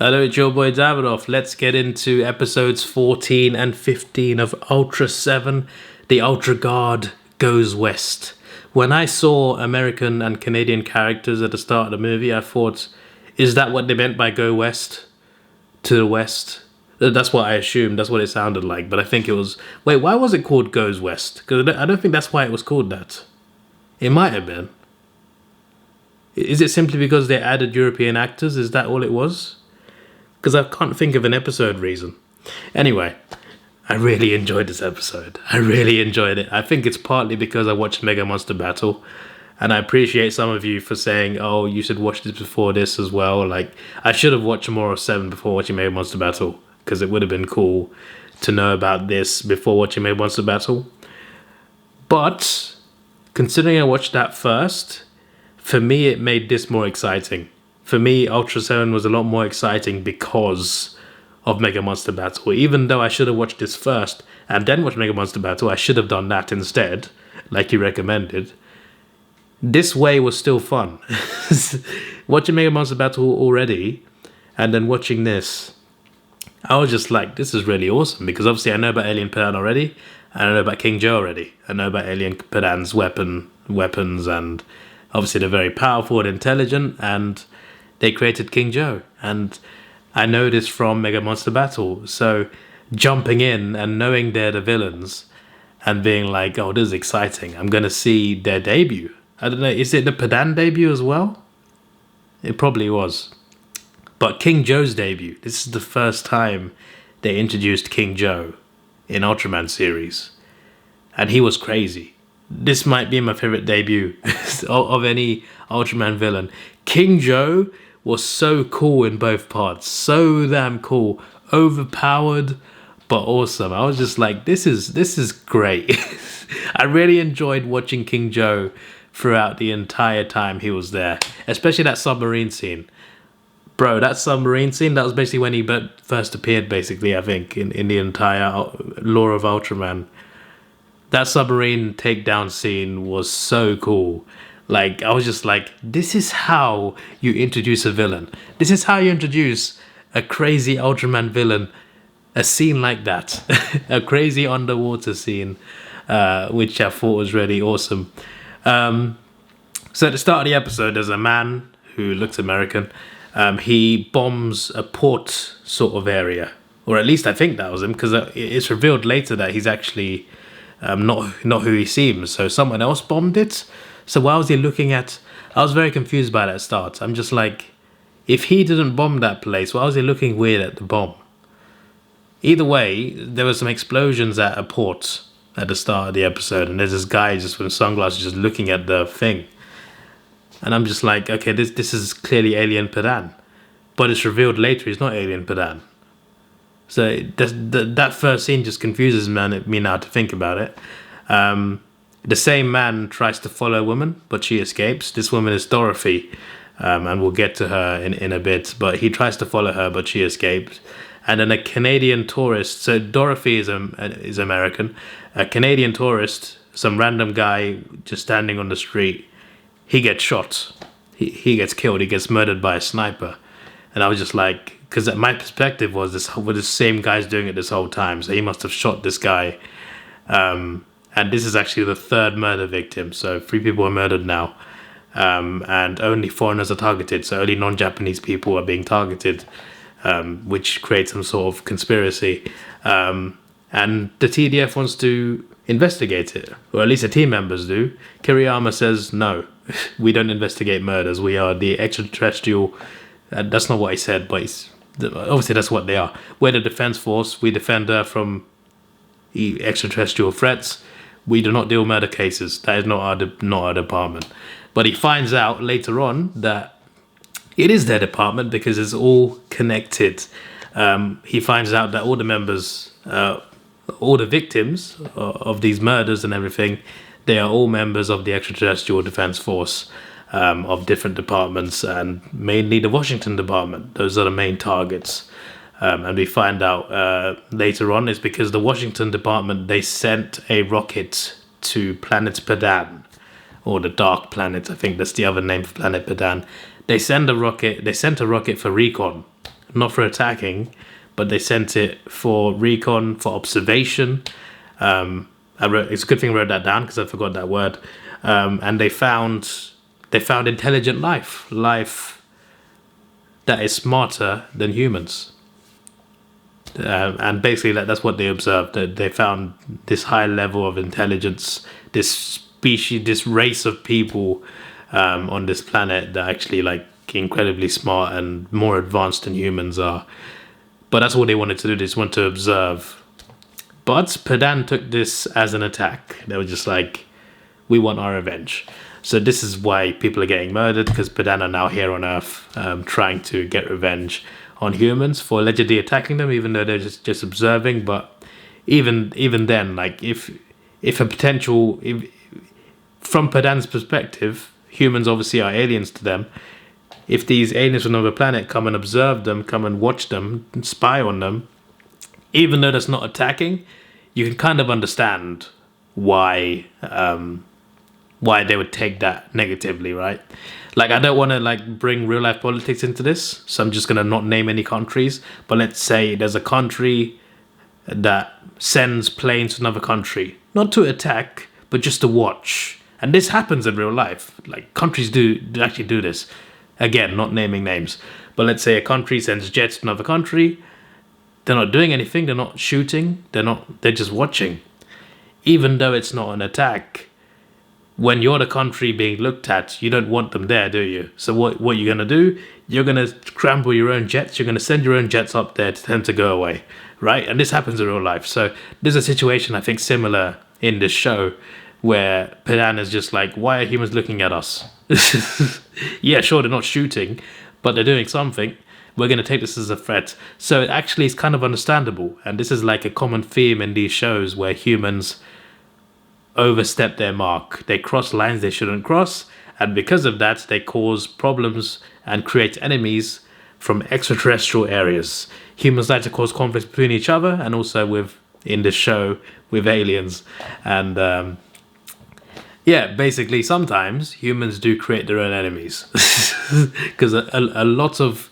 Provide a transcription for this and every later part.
Hello, it's your boy Davidoff. Let's get into episodes 14 and 15 of Ultraseven. The Ultra Guard goes west. When I saw American and Canadian characters at the start of the movie, I thought, is that what they meant by go west? To the west? That's what I assumed. That's what it sounded like. But I think it was... Wait, why was it called Goes West? Because I don't think that's why it was called that. It might have been. Is it simply because they added European actors? Is that all it was? Because I can't think of an episode reason. Anyway, I really enjoyed this episode. I really enjoyed it. I think it's partly because I watched Mega Monster Battle. And I appreciate some of you for saying, oh, you should watch this before this as well. Like, I should have watched more of 7 before watching Mega Monster Battle. Because it would have been cool to know about this before watching Mega Monster Battle. But, considering I watched that first, for me it made this more exciting. For me, Ultraseven was a lot more exciting because of Mega Monster Battle. Even though I should have watched this first and then watched Mega Monster Battle, I should have done that instead, like you recommended. This way was still fun. Watching Mega Monster Battle already, and then watching this, I was just like, this is really awesome. Because obviously I know about Alien Padan already, and I know about King Joe already. I know about Alien Padan's weapons, and obviously they're very powerful and intelligent, and they created King Joe, and I know this from Mega Monster Battle. So jumping in and knowing they're the villains and being like, oh, this is exciting. I'm going to see their debut. I don't know, is it the Padan debut as well? It probably was. But King Joe's debut. This is the first time they introduced King Joe in Ultraman series. And he was crazy. This might be my favorite debut of any Ultraman villain. King Joe was so cool in both parts. So damn cool. Overpowered, but awesome. I was just like, this is great. I really enjoyed watching King Joe throughout the entire time he was there. Especially that submarine scene. Bro, that submarine scene, that was basically when he first appeared, basically, I think, in the entire lore of Ultraman. That submarine takedown scene was so cool. Like, I was just like, this is how you introduce a villain. This is how you introduce a crazy Ultraman villain. A scene like that. A crazy underwater scene, which I thought was really awesome. So at the start of the episode, there's a man who looks American. He bombs a port sort of area. Or at least I think that was him, because it's revealed later that he's actually not who he seems. So someone else bombed it. So why was he looking at... I was very confused by that start. I'm just like, if he didn't bomb that place, why was he looking weird at the bomb? Either way, there were some explosions at a port at the start of the episode, and there's this guy just with sunglasses just looking at the thing. And I'm just like, okay, this is clearly Alien Padan. But it's revealed later he's not Alien Padan. So that first scene just confuses me now to think about it. The same man tries to follow a woman, but she escapes. This woman is Dorothy, and we'll get to her in a bit. But he tries to follow her, but she escaped. And then a Canadian tourist, so Dorothy is American. A Canadian tourist, some random guy just standing on the street, he gets shot. He gets killed. He gets murdered by a sniper. And I was just like, because my perspective was this, what the same guy's doing it this whole time. So he must have shot this guy. And this is actually the third murder victim. So 3 people are murdered now. And only foreigners are targeted. So only non-Japanese people are being targeted, which creates some sort of conspiracy. And the TDF wants to investigate it. Or at least the team members do. Kiriyama says, no, we don't investigate murders. We are the extraterrestrial... that's not what he said, but obviously that's what they are. We're the defense force. We defend Earth from extraterrestrial threats. We do not deal murder cases. That is not our department. But he finds out later on that it is their department because it's all connected. He finds out that all the members, all the victims of these murders and everything, they are all members of the extraterrestrial defense force. Of different departments, and mainly the Washington department. Those are the main targets. And we find out later on it's because the Washington department, they sent a rocket to planet Padan, or the Dark Planet. I think that's the other name for planet Padan. They sent a rocket for recon, not for attacking, but they sent it for recon, for observation. It's a good thing I wrote that down because I forgot that word. And they found intelligent life that is smarter than humans. And basically that's what they observed. That they found this high level of intelligence, this species, this race of people on this planet that actually like incredibly smart and more advanced than humans are. But that's what they wanted to do. They just want to observe. But Padan took this as an attack. They were just like, we want our revenge. So this is why people are getting murdered, because Padan are now here on Earth trying to get revenge on humans for allegedly attacking them, even though they're just observing. But even then, like if from Padan's perspective, humans obviously are aliens to them. If these aliens from another planet come and observe them, come and watch them, and spy on them, even though that's not attacking, you can kind of understand why they would take that negatively, right? Like, I don't want to like bring real life politics into this, so I'm just gonna not name any countries. But let's say there's a country that sends planes to another country, not to attack, but just to watch. And this happens in real life. Like, countries do actually do this. Again, not naming names. But let's say a country sends jets to another country. They're not doing anything. They're not shooting. They're just watching. Even though it's not an attack, when you're the country being looked at, you don't want them there, do you? So what you're going to do, you're going to scramble your own jets. You're going to send your own jets up there to them to go away, right? And this happens in real life. So there's a situation, I think, similar in this show where Padan is just like, why are humans looking at us? Yeah, sure, they're not shooting, but they're doing something. We're going to take this as a threat. So it actually is kind of understandable. And this is like a common theme in these shows where humans overstep their mark. They cross lines they shouldn't cross. And because of that, they cause problems and create enemies from extraterrestrial areas. Humans like to cause conflicts between each other and also in this show, with aliens. And yeah, basically sometimes humans do create their own enemies. Because a lot of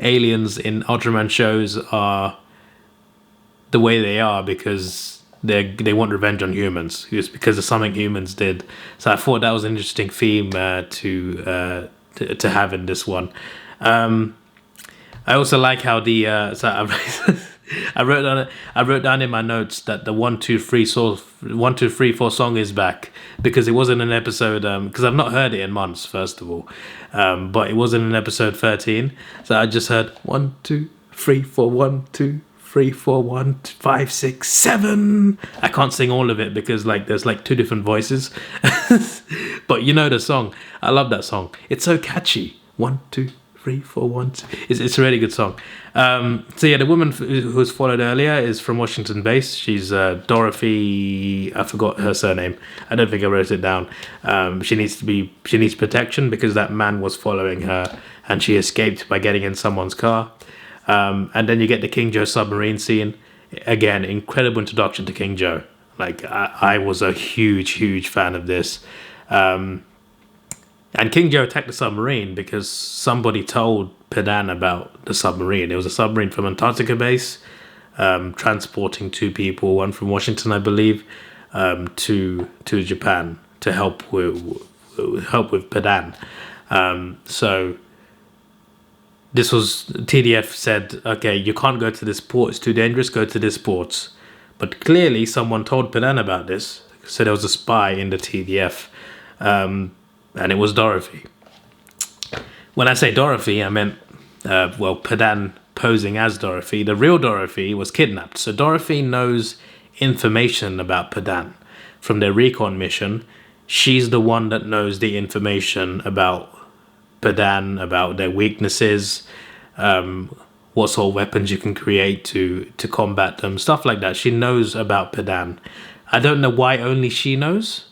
aliens in Ultraman shows are the way they are because they want revenge on humans. It's because of something humans did. So I thought that was an interesting theme to have in this one. I also like how I wrote down in my notes that the 1 2 3 4 song is back, because it wasn't an episode, because I've not heard it in months, first of all, but it wasn't in episode 13, so I just heard 1 2 3 4 1 2 3 4 1 5 6 7. I can't sing all of it because like there's like 2 different voices. But you know the song. I love that song. It's so catchy. 1 2 3 4 1 2. It's a really good song. So yeah, the woman who was followed earlier is from Washington base. She's Dorothy. I forgot her surname. I don't think I wrote it down. She needs protection because that man was following her, and she escaped by getting in someone's car. And then you get the King Joe submarine scene. Again, incredible introduction to King Joe. Like I was a huge fan of this. And King Joe attacked the submarine because somebody told Padan about the submarine. It was a submarine from Antarctica base, transporting 2 people, one from Washington, I believe, to Japan to help with Padan. So this was, TDF said, okay, you can't go to this port, it's too dangerous, go to this port. But clearly someone told Padan about this, so there was a spy in the TDF, and it was Dorothy. When I say Dorothy, I meant, Padan posing as Dorothy. The real Dorothy was kidnapped, so Dorothy knows information about Padan. From their recon mission, she's the one that knows the information about Padan, about their weaknesses, what sort of weapons you can create to combat them, stuff like that. She knows about Padan. I don't know why only she knows.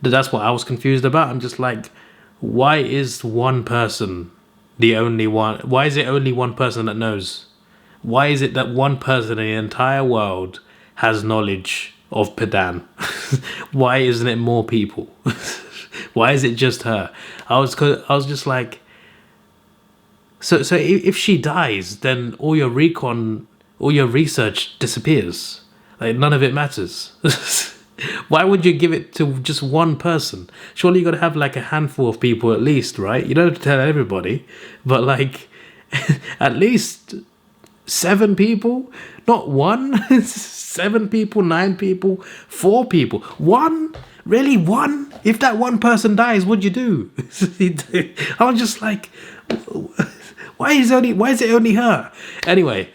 That's what I was confused about. I'm just like, why is one person the only one? Why is it only one person that knows? Why is it that one person in the entire world has knowledge of Padan? Why isn't it more people? Why is it just her? I was just like, So if she dies, then all your recon, all your research disappears. Like, none of it matters. Why would you give it to just one person? Surely you got to have like a handful of people at least, right? You don't have to tell everybody, but like at least 7 people, not one. 7 people, 9 people, 4 people, 1. Really, 1? If that one person dies, what'd you do? I was just like, why is it only her? Anyway,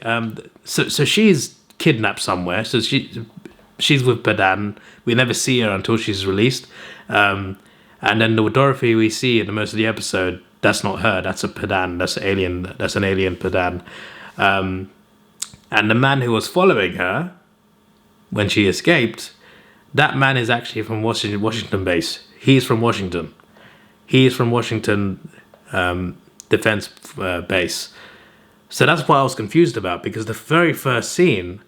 so she's kidnapped somewhere. So she's with Padan. We never see her until she's released. And then the Dorothy we see in the most of the episode, that's not her. That's a Padan. That's an alien. That's an alien Padan. And the man who was following her when she escaped, that man is actually from Washington base. He's from Washington. He is from Washington defense base. So that's what I was confused about, because the very first scene,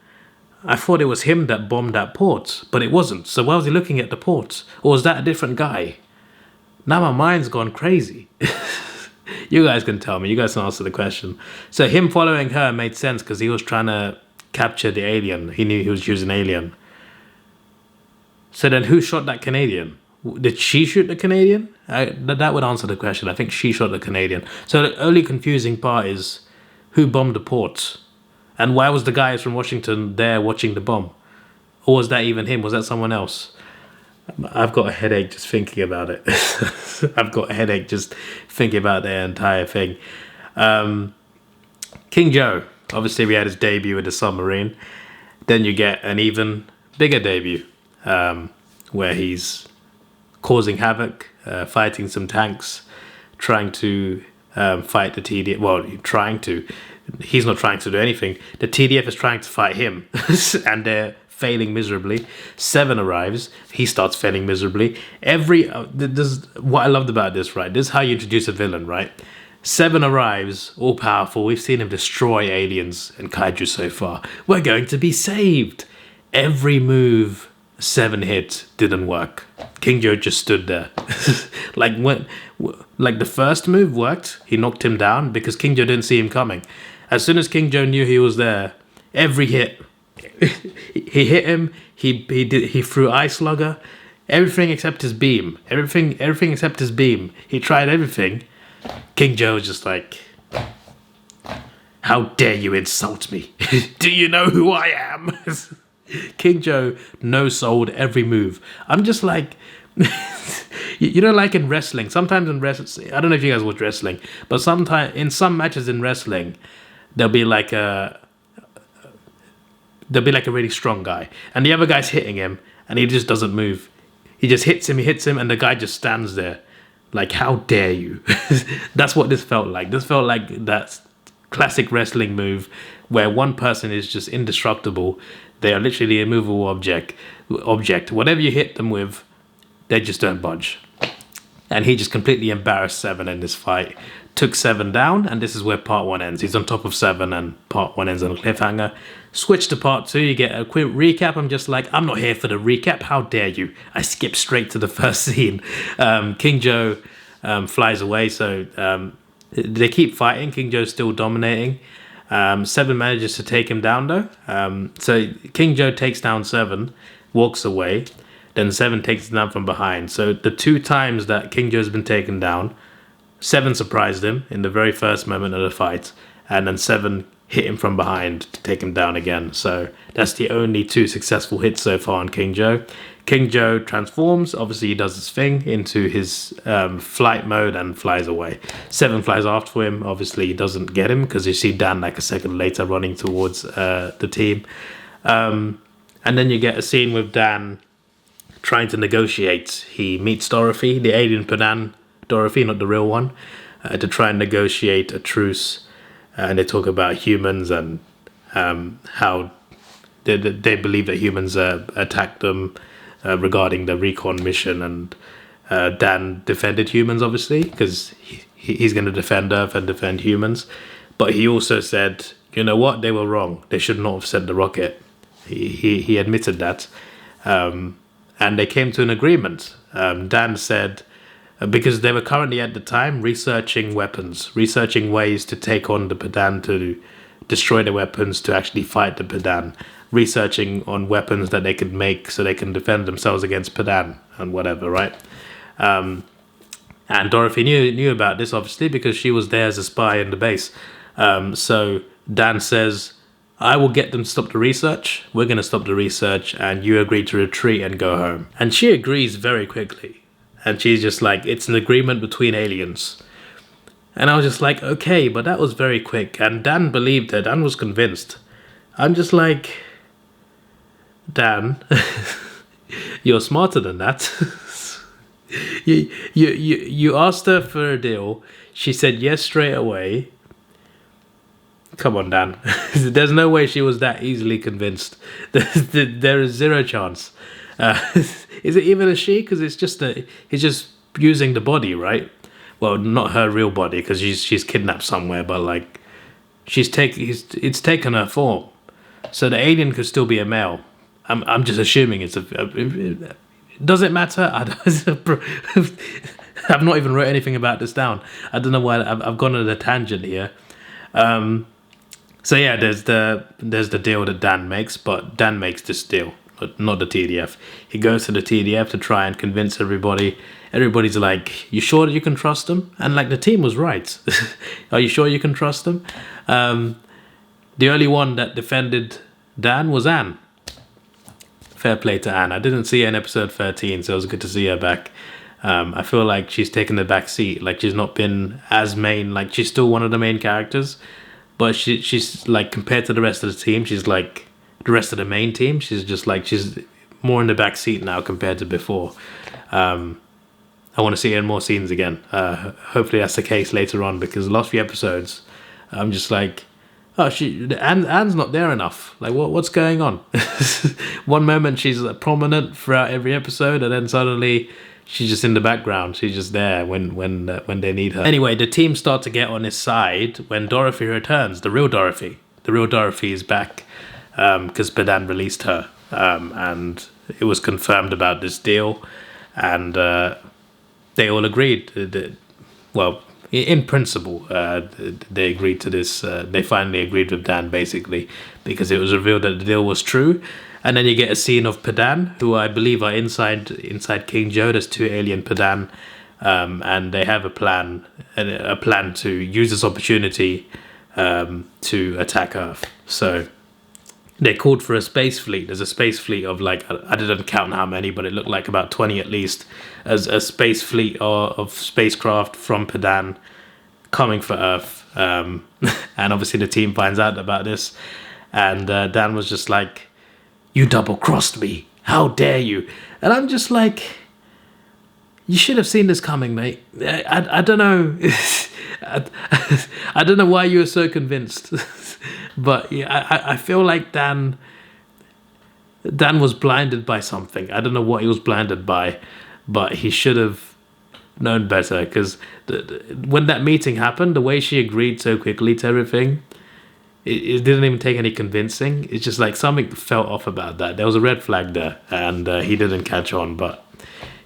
I thought it was him that bombed that port, but it wasn't. So why was he looking at the port? Or was that a different guy? Now my mind's gone crazy. You guys can tell me. You guys can answer the question. So him following her made sense because he was trying to capture the alien. He knew he was using alien. So then who shot that Canadian? Did she shoot the Canadian? That would answer the question. I think she shot the Canadian. So the only confusing part is who bombed the port? And why was the guy from Washington there watching the bomb? Or was that even him? Was that someone else? I've got a headache just thinking about it. I've got a headache just thinking about the entire thing. King Joe. Obviously, we had his debut with the submarine. Then you get an even bigger debut, where he's causing havoc, fighting some tanks, trying to fight the TDF. Well, he's not trying to do anything. The TDF is trying to fight him, and they're failing miserably. 7 arrives. He starts failing miserably. What I loved about this, right? This is how you introduce a villain, right? 7 arrives, all powerful. We've seen him destroy aliens and kaiju so far. We're going to be saved. Every move 7 hit didn't work. King Joe just stood there. Like the first move worked. He knocked him down because King Joe didn't see him coming. As soon as King Joe knew he was there, every hit, he hit him. He threw Ice Slugger, everything except his beam. Everything except his beam. He tried everything. King Joe was just like, "How dare you insult me? Do you know who I am?" King Joe no-sold every move. I'm just like, you know, like in wrestling. Sometimes in wrestling, I don't know if you guys watch wrestling, but sometimes in some matches in wrestling, there'll be like a really strong guy, and the other guy's hitting him, and he just doesn't move. He just hits him, and the guy just stands there, like, "How dare you?" That's what this felt like. This felt like that classic wrestling move where one person is just indestructible. They are literally a movable object. Whatever you hit them with, they just don't budge. And he just completely embarrassed 7 in this fight. Took 7 down, and this is where part 1 ends. He's on top of 7, and part 1 ends on a cliffhanger. Switch to part 2, you get a quick recap. I'm just like, I'm not here for the recap. How dare you? I skip straight to the first scene. King Joe flies away, so they keep fighting. King Joe's still dominating. 7 manages to take him down though. So King Joe takes down 7, walks away. Then 7 takes him down from behind. So the 2 times that King Joe's been taken down, 7 surprised him in the very first moment of the fight. And then 7 hit him from behind to take him down again. So that's the only 2 successful hits so far on King Joe. King Joe transforms. Obviously, he does his thing into his flight mode and flies away. 7 flies after him. Obviously, he doesn't get him because you see Dan like a second later running towards the team. And then you get a scene with Dan trying to negotiate. He meets Dorothy, the alien Padan Dorothy, not the real one, to try and negotiate a truce. And they talk about humans and how they believe that humans attacked them regarding the recon mission, and Dan defended humans, obviously, because he's going to defend Earth and defend humans. But he also said, you know what, they were wrong. They should not have sent the rocket. He admitted that. And they came to an agreement. Dan said, because they were currently at the time researching weapons, researching ways to take on the Padan, to destroy the weapons, to actually fight the Padan, researching on weapons that they could make so they can defend themselves against Padan and whatever, right? And Dorothy knew about this, obviously, because she was there as a spy in the base. So Dan says, I will get them to stop the research. We're going to stop the research, and you agree to retreat and go home. And she agrees very quickly. And she's just like, it's an agreement between aliens. And I was just like, okay, but that was very quick. And Dan believed her. Dan was convinced. I'm just like, Dan, you're smarter than that. You asked her for a deal. She said yes straight away. Come on, Dan. There's no way she was that easily convinced. There is zero chance. Is it even a she? Because he's just using the body, right? Well, not her real body, because she's kidnapped somewhere. But like, it's taken her form, so the alien could still be a male. I'm just assuming it's a. Does it matter? I've not even wrote anything about this down. I don't know why I've gone on a tangent here. So yeah, there's the deal that Dan makes, but Dan makes this deal, not the TDF. He goes to the TDF to try and convince everybody. Everybody's like, "You sure that you can trust them?" And like, the team was right. Are you sure you can trust them? The only one that defended Dan was Anne. Fair play to Anne. I didn't see her in episode 13, so it was good to see her back. I feel like she's taken the back seat. Like, she's not been as main. Like, she's still one of the main characters, but she's like, compared to the rest of the team, she's like the rest of the main team. She's just like, she's more in the back seat now compared to before. I want to see her in more scenes again. Hopefully that's the case later on, because the last few episodes, I'm just like, oh, Anne's not there enough. Like, what's going on? One moment she's prominent throughout every episode, and then suddenly she's just in the background. She's just there when they need her. Anyway, the team start to get on his side when Dorothy returns. The real Dorothy. The real Dorothy is back because Padan released her, and it was confirmed about this deal, and they all agreed. Well, in principle, they agreed to this. They finally agreed with Dan, basically, because it was revealed that the deal was true. And then you get a scene of Padan, who I believe are inside King Joe. There's 2 alien Padan, and they have a plan to use this opportunity to attack Earth. So they called for a space fleet. There's a space fleet of, like, I didn't count how many, but it looked like about 20 at least, as a space fleet of spacecraft from Padan coming for Earth. And obviously the team finds out about this, and Dan was just like, "You double-crossed me. How dare you?" And I'm just like, you should have seen this coming, mate. I don't know. I don't know why you were so convinced. But yeah, I feel like Dan was blinded by something. I don't know what he was blinded by, but he should have known better, because when that meeting happened, the way she agreed so quickly to everything, it didn't even take any convincing. It's just like something felt off about that. There was a red flag there, and he didn't catch on, but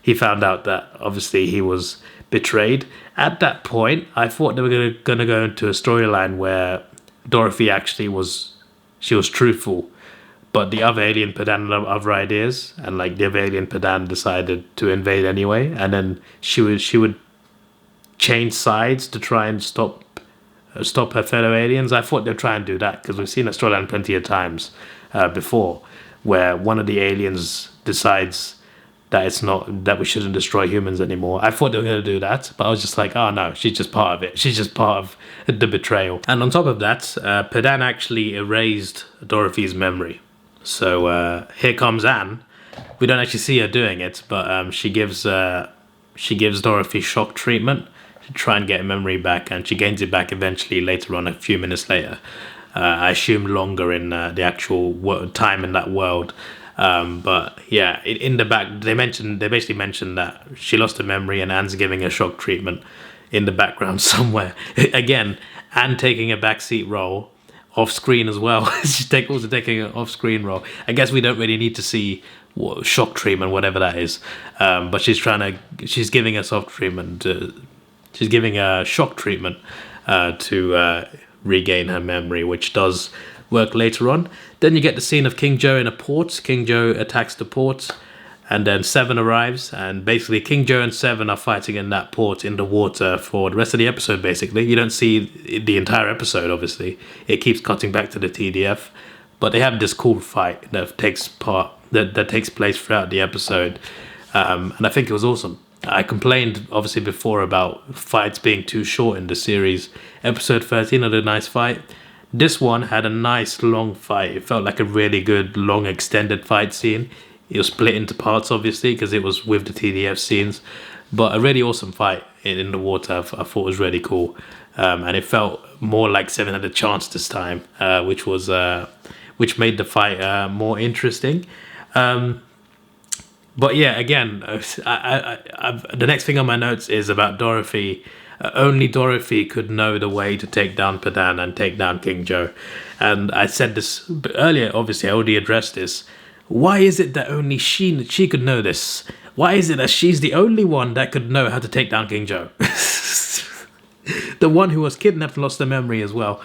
he found out that obviously he was betrayed. At that point, I thought they were going to go into a storyline where Dorothy actually was truthful, but the other alien Padan had other ideas, and like the other alien Padan decided to invade anyway, and then she would change sides to try and stop her fellow aliens. I thought they'd try and do that, because we've seen that storyline plenty of times before, where one of the aliens decides that we shouldn't destroy humans anymore. I thought they were going to do that, but I was just like, oh no, she's just part of it. She's just part of the betrayal. And on top of that, Padan actually erased Dorothy's memory. So here comes Anne. We don't actually see her doing it, but she gives Dorothy shock treatment to try and get her memory back, and she gains it back eventually later on, a few minutes later. I assume longer in the actual time in that world. But yeah, in the back, they basically mentioned that she lost her memory, and Anne's giving her shock treatment in the background somewhere. Again, Anne taking a backseat role off screen as well. She's also taking an off screen role. I guess we don't really need to see shock treatment, whatever that is. But she's giving a soft treatment. She's giving a shock treatment to regain her memory, which does work later on. Then you get the scene of King Joe in a port. King Joe attacks the port, and then Seven arrives, and basically King Joe and Seven are fighting in that port in the water for the rest of the episode. Basically, you don't see the entire episode. Obviously, it keeps cutting back to the TDF, but they have this cool fight that takes place throughout the episode, and I think it was awesome. I complained obviously before about fights being too short in the series. Episode 13 had a nice fight. This one had a nice long fight. It felt like a really good long extended fight scene. It was split into parts obviously because it was with the TDF scenes, but a really awesome fight in the water. I thought was really cool, and it felt more like Seven had a chance this time, which made the fight more interesting. But yeah, again, the next thing on my notes is about Dorothy. Only Dorothy could know the way to take down Padan and take down King Joe. And I said this earlier, obviously I already addressed this. Why is it that only she could know this? Why is it that she's the only one that could know how to take down King Joe? The one who was kidnapped and lost her memory as well.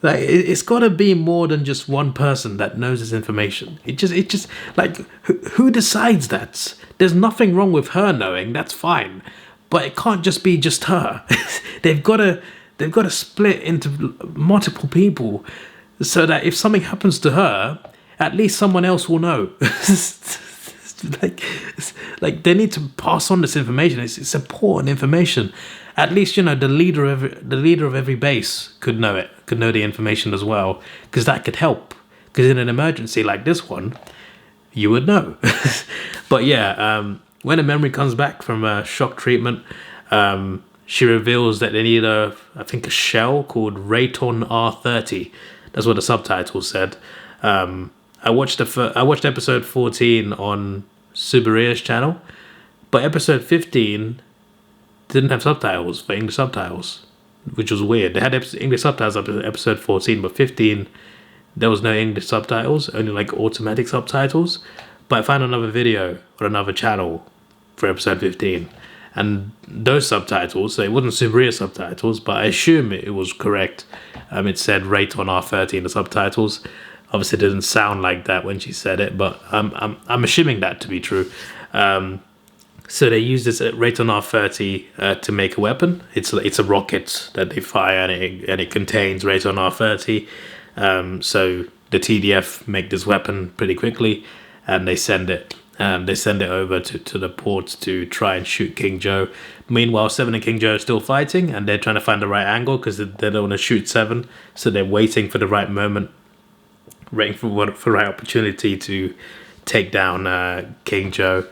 Like, it's got to be more than just one person that knows this information. It just like, who decides that? There's nothing wrong with her knowing, that's fine. But it can't just be just her. They've got to split into multiple people so that if something happens to her, at least someone else will know. like they need to pass on this information. It's important information. At least, you know, the leader of every base could know it, could know the information as well, because that could help. Because in an emergency like this one, you would know. But yeah, when a memory comes back from a shock treatment, she reveals that they need a shell called Rayton R30. That's what the subtitles said. I watched episode 14 on Subaria's channel, but episode 15 didn't have subtitles for English subtitles, which was weird. They had English subtitles up to episode 14, but 15 there was no English subtitles, only like automatic subtitles. But I found another video on another channel for episode 15, and those subtitles, so it wasn't Subaria subtitles, but I assume it was correct. It said rate on R30 in the subtitles. Obviously it didn't sound like that when she said it, but I'm assuming that to be true. So they use this Rayton R30 to make a weapon. It's a rocket that they fire, and it contains Rayton R30. So the TDF make this weapon pretty quickly, and they send it over to the port to try and shoot King Joe. Meanwhile, Seven and King Joe are still fighting, and they're trying to find the right angle because they don't want to shoot Seven. So they're waiting for the right moment, waiting for the right opportunity to take down King Joe.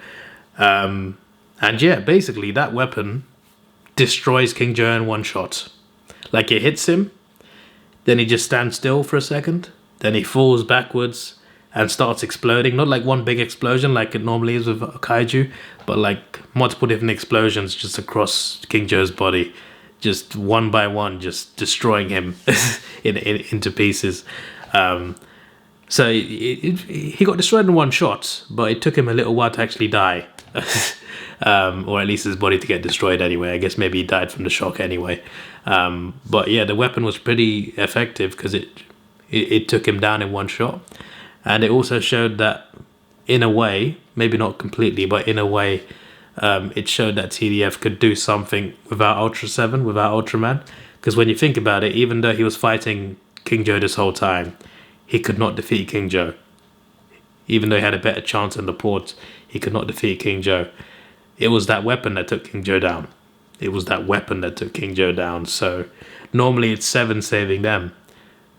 And yeah, basically that weapon destroys King Joe in one shot. Like, it hits him, then he just stands still for a second, then he falls backwards and starts exploding. Not like one big explosion like it normally is with a kaiju, but like multiple different explosions just across King Joe's body, just one by one, just destroying him into pieces. So he got destroyed in one shot, but it took him a little while to actually die. Or at least his body to get destroyed anyway. I guess maybe he died from the shock anyway. But yeah, the weapon was pretty effective because it took him down in one shot. And it also showed that, in a way, maybe not completely, but in a way, it showed that TDF could do something without Ultraseven, without Ultraman. Because when you think about it, even though he was fighting King Joe this whole time, he could not defeat King Joe. Even though he had a better chance in the port, he could not defeat King Joe. It was that weapon that took King Joe down. It was that weapon that took King Joe down. So normally it's Seven saving them.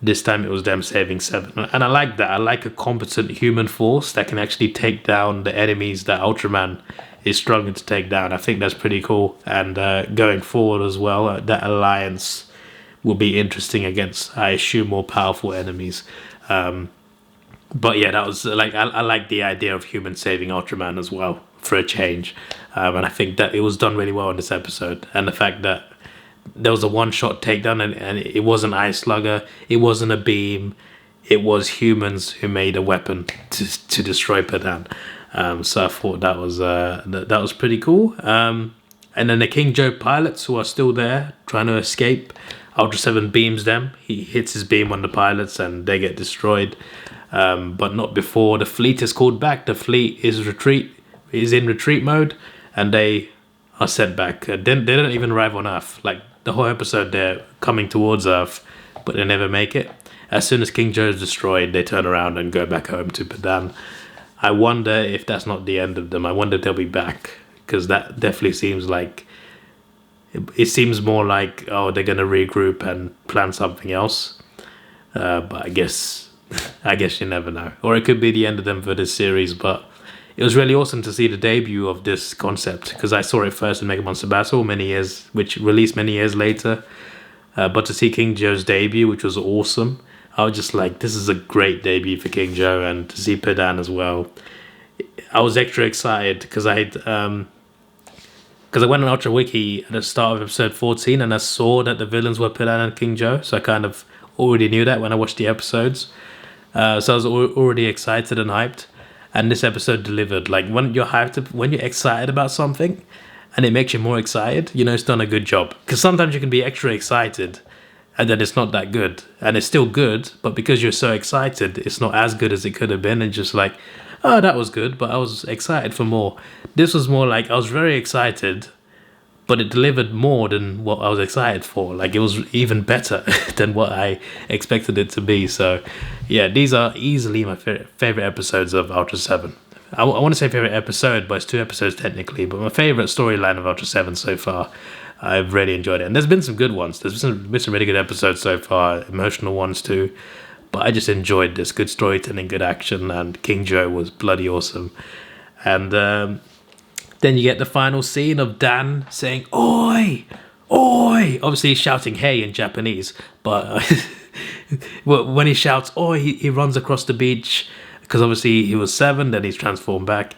This time it was them saving Seven. And I like that. I like a competent human force that can actually take down the enemies that Ultraman is struggling to take down. I think that's pretty cool. And going forward as well, that alliance will be interesting against, I assume, more powerful enemies. But yeah, that was like, I like the idea of human saving Ultraman as well, for a change. And I think that it was done really well in this episode. And the fact that there was a one-shot takedown, and it wasn't Ice Slugger, it wasn't a beam, it was humans who made a weapon to destroy Padan. So I thought that was pretty cool. And then the King Joe pilots, who are still there trying to escape, Ultraseven beams them. He hits his beam on the pilots and they get destroyed. But not before the fleet is called back. The fleet is in retreat mode, and they are sent back. They don't even arrive on Earth. Like the whole episode, they're coming towards Earth, but they never make it. As soon as King Joe is destroyed, they turn around and go back home to Padan. I wonder if that's not the end of them. I wonder if they'll be back, because that definitely seems like, it seems more like, oh, they're gonna regroup and plan something else. But I guess you never know. Or it could be the end of them for this series. But it was really awesome to see the debut of this concept, because I saw it first in Mega Monster Battle which released many years later. But to see King Joe's debut, which was awesome, I was just like, this is a great debut for King Joe, and to see Padan as well. I was extra excited because I went on Ultra Wiki at the start of episode 14 and I saw that the villains were Padan and King Joe, so I kind of already knew that when I watched the episodes. So I was already excited and hyped, and this episode delivered. Like when you're hyped, when you're excited about something, and it makes you more excited, you know it's done a good job. Because sometimes you can be extra excited, and then it's not that good, and it's still good, but because you're so excited, it's not as good as it could have been, and just like, oh, that was good, but I was excited for more. This was more like I was very excited, but it delivered more than what I was excited for. Like it was even better than what I expected it to be. So yeah, these are easily my favorite episodes of Ultraseven. I want to say favorite episode, but it's 2 episodes technically. But my favorite storyline of Ultraseven so far. I've really enjoyed it. And there's been some good ones. There's been some really good episodes so far, emotional ones too. But I just enjoyed this. Good storytelling, good action, and King Joe was bloody awesome. And then you get the final scene of Dan saying, "Oi! Oi!" Obviously he's shouting "hey" in Japanese, but when he shouts "oi," he runs across the beach, because obviously he was 7, then he's transformed back.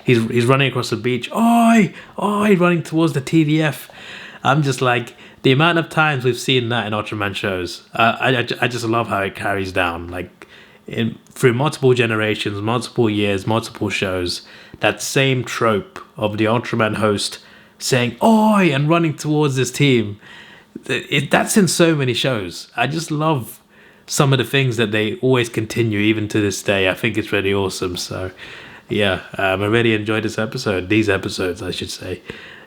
He's running across the beach, "Oi! Oi!" running towards the TDF. I'm just like, the amount of times we've seen that in Ultraman shows, I just love how it carries down. Like, through multiple generations, multiple years, multiple shows, that same trope of the Ultraman host saying "oi" and running towards his team, that's in so many shows. I just love some of the things that they always continue even to this day. I think it's really awesome. So yeah, I really enjoyed these episodes I should say.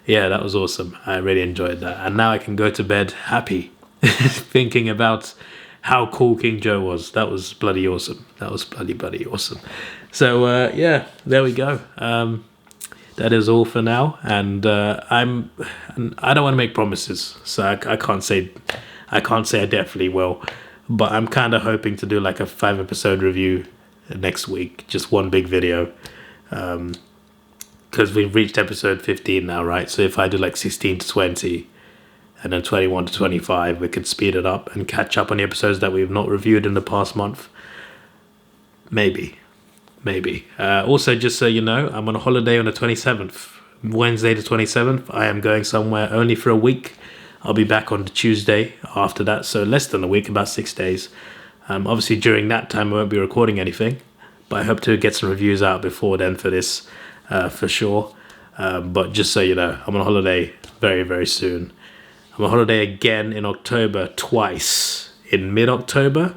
Yeah, that was awesome. I really enjoyed that, and now I can go to bed happy thinking about how cool King Joe was. That was bloody awesome. That was bloody awesome. So yeah, there we go. That is all for now, and I don't want to make promises, so I can't say I definitely will, but I'm kind of hoping to do like a 5-episode review next week, just one big video, because we've reached episode 15 now, right? So if I do like 16 to 20 and then 21 to 25, we could speed it up and catch up on the episodes that we've not reviewed in the past month. Maybe. Also, just so you know, I'm on a holiday on the 27th. Wednesday the 27th. I am going somewhere only for a week. I'll be back on the Tuesday after that, so less than a week, about 6 days. Obviously, during that time, I won't be recording anything, but I hope to get some reviews out before then for this, for sure. But just so you know, I'm on holiday very, very soon. I'm on holiday again in October, twice. In mid-October.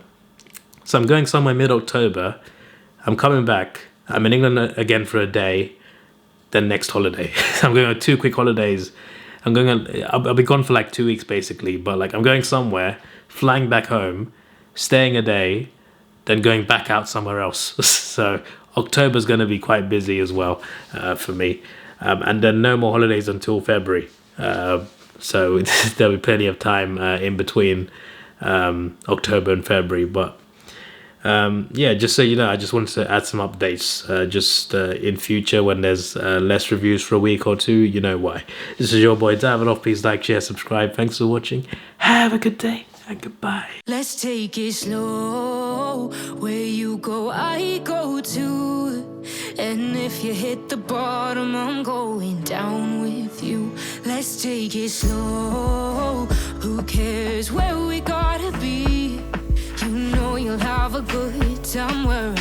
So I'm going somewhere mid-October. I'm coming back. I'm in England again for a day. Then next holiday. I'm going on 2 quick holidays. I'll be gone for like 2 weeks basically. But like I'm going somewhere, flying back home, staying a day, then going back out somewhere else. So October's going to be quite busy as well for me. And then no more holidays until February. So there'll be plenty of time in between October and February. But yeah, just so you know, I just wanted to add some updates in future when there's less reviews for a week or 2. You know why. This is your boy Davidoff. Please like, share, subscribe. Thanks for watching. Have a good day and goodbye. Let's take it slow. Where you go, I go too. And if you hit the bottom, I'm going down with you. Let's take it slow. Who cares where we gotta be? You know you'll have a good time where